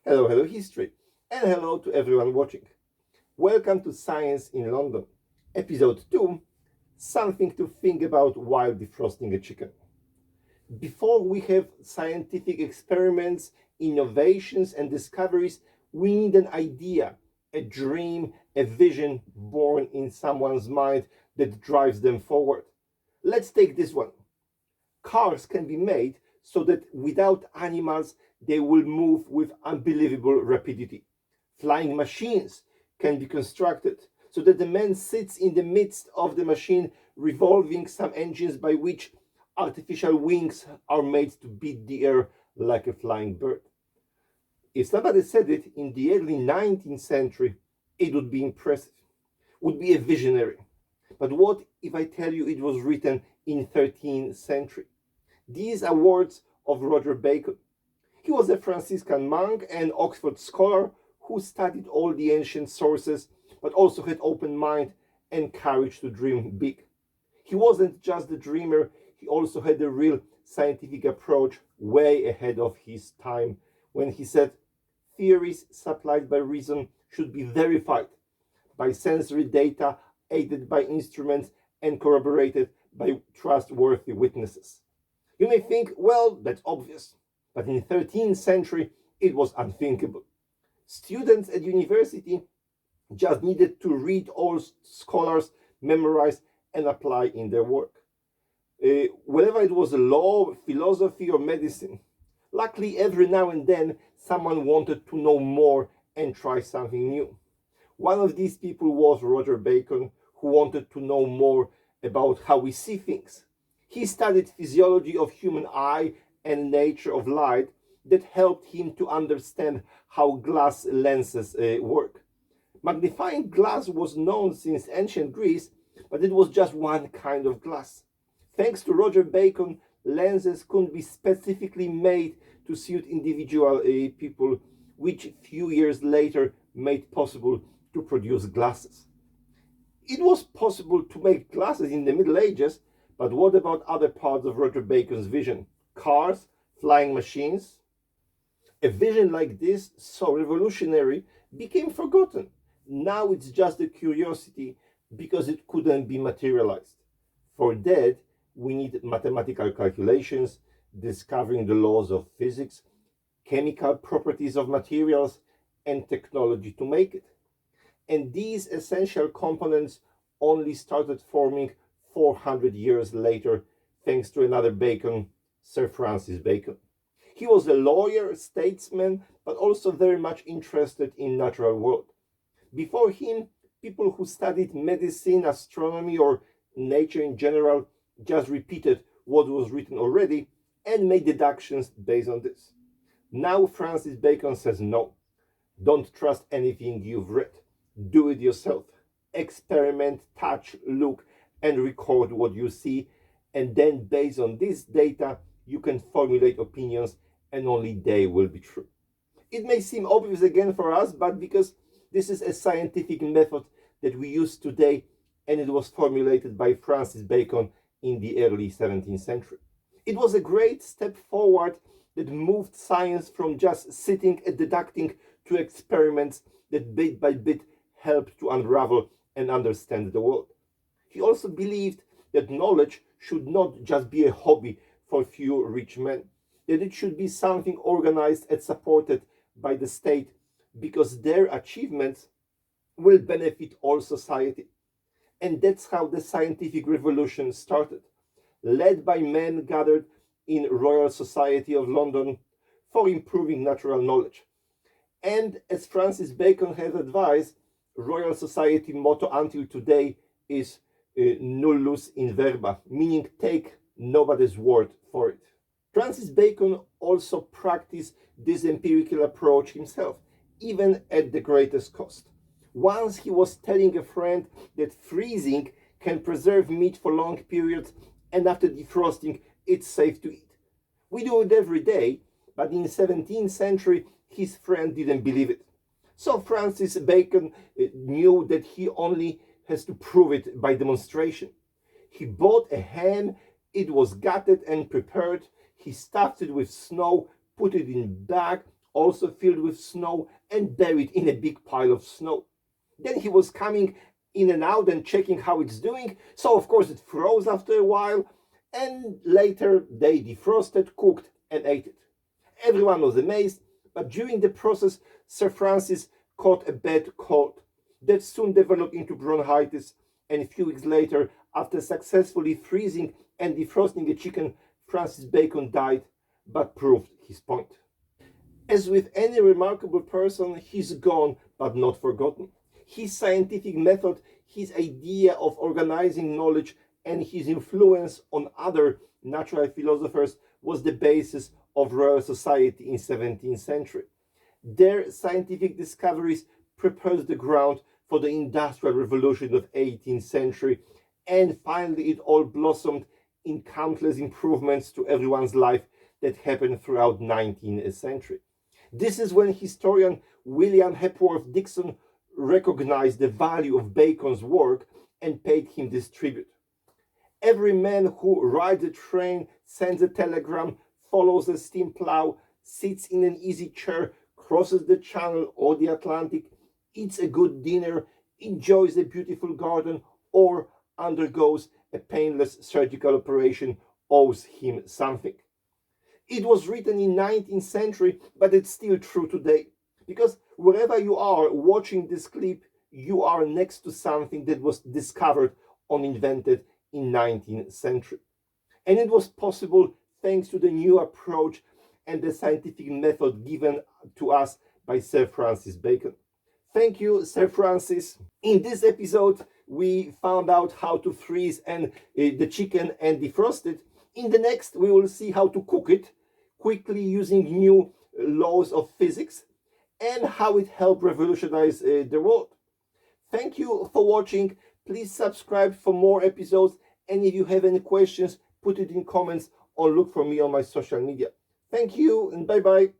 Hello, hello, history, and hello to everyone watching. Welcome to Science in London, episode 2 Something to Think About While Defrosting a Chicken. Before we have scientific experiments, innovations, and discoveries, we need an idea, a dream, a vision born in someone's mind that drives them forward. Let's take this one. Cars can be made so that without animals they will move with unbelievable rapidity. Flying machines can be constructed so that the man sits in the midst of the machine, revolving some engines by which artificial wings are made to beat the air like a flying bird. If somebody said it in the early 19th century, it would be impressive, would be a visionary. But what if I tell you it was written in 13th century? These are words of Roger Bacon. He was a Franciscan monk and Oxford scholar who studied all the ancient sources, but also had open mind and courage to dream big. He wasn't just a dreamer, he also had a real scientific approach way ahead of his time when he said, theories supplied by reason should be verified by sensory data aided by instruments and corroborated by trustworthy witnesses. You may think, well, that's obvious, but in the 13th century it was unthinkable. Students at university just needed to read all scholars, memorize, and apply in their work. Whether it was law, philosophy, or medicine, luckily every now and then someone wanted to know more and try something new. One of these people was Roger Bacon, who wanted to know more about how we see things. He studied physiology of human eye and nature of light that helped him to understand how glass lenses work. Magnifying glass was known since ancient Greece, but it was just one kind of glass. Thanks to Roger Bacon, lenses could be specifically made to suit individual people, which few years later made possible to produce glasses. It was possible to make glasses in the Middle Ages, but what about other parts of Roger Bacon's vision? Cars, flying machines? A vision like this, so revolutionary, became forgotten. Now it's just a curiosity because it couldn't be materialized. For that, we need mathematical calculations, discovering the laws of physics, chemical properties of materials, and technology to make it. And these essential components only started forming 400 years later, thanks to another Bacon, Sir Francis Bacon. He was a lawyer, statesman, but also very much interested in natural world. Before him, people who studied medicine, astronomy, or nature in general just repeated what was written already and made deductions based on this. Now Francis Bacon says no. Don't trust anything you've read. Do it yourself. Experiment, touch, look, and record what you see, and then based on this data you can formulate opinions, and only they will be true. It may seem obvious again for us, but because this is a scientific method that we use today, and it was formulated by Francis Bacon in the early 17th century. It was a great step forward that moved science from just sitting and deducting to experiments that bit by bit helped to unravel and understand the world. He also believed that knowledge should not just be a hobby for few rich men, that it should be something organized and supported by the state because their achievements will benefit all society. And that's how the scientific revolution started, led by men gathered in Royal Society of London for improving natural knowledge. And as Francis Bacon has advised, Royal Society motto until today is nullus in verba, meaning take nobody's word for it. Francis Bacon also practiced this empirical approach himself, even at the greatest cost. Once he was telling a friend that freezing can preserve meat for long periods, and after defrosting it's safe to eat. We do it every day, but in the 17th century his friend didn't believe it. So Francis Bacon knew that he only has to prove it by demonstration. He bought a ham, it was gutted and prepared, he stuffed it with snow, put it in a bag, also filled with snow and buried in a big pile of snow. Then he was coming in and out and checking how it's doing, so of course it froze after a while, and later they defrosted, cooked and ate it. Everyone was amazed, but during the process Sir Francis caught a bad cold that soon developed into bronchitis, and a few weeks later, after successfully freezing and defrosting a chicken, Francis Bacon died, but proved his point. As with any remarkable person, he's gone but not forgotten. His scientific method, his idea of organizing knowledge, and his influence on other natural philosophers was the basis of Royal Society in 17th century. Their scientific discoveries prepared the ground for the Industrial Revolution of 18th century, and finally it all blossomed in countless improvements to everyone's life that happened throughout 19th century. This is when historian William Hepworth Dixon recognized the value of Bacon's work and paid him this tribute. Every man who rides a train, sends a telegram, follows a steam plow, sits in an easy chair, crosses the Channel or the Atlantic, eats a good dinner, enjoys a beautiful garden, or undergoes a painless surgical operation owes him something. It was written in 19th century, but it's still true today. Because wherever you are watching this clip, you are next to something that was discovered or invented in 19th century. And it was possible thanks to the new approach and the scientific method given to us by Sir Francis Bacon. Thank you, Sir Francis. In this episode, we found out how to freeze and the chicken and defrost it. In the next, we will see how to cook it quickly using new laws of physics and how it helped revolutionize the world. Thank you for watching. Please subscribe for more episodes, and if you have any questions, put it in comments or look for me on my social media. Thank you and bye bye.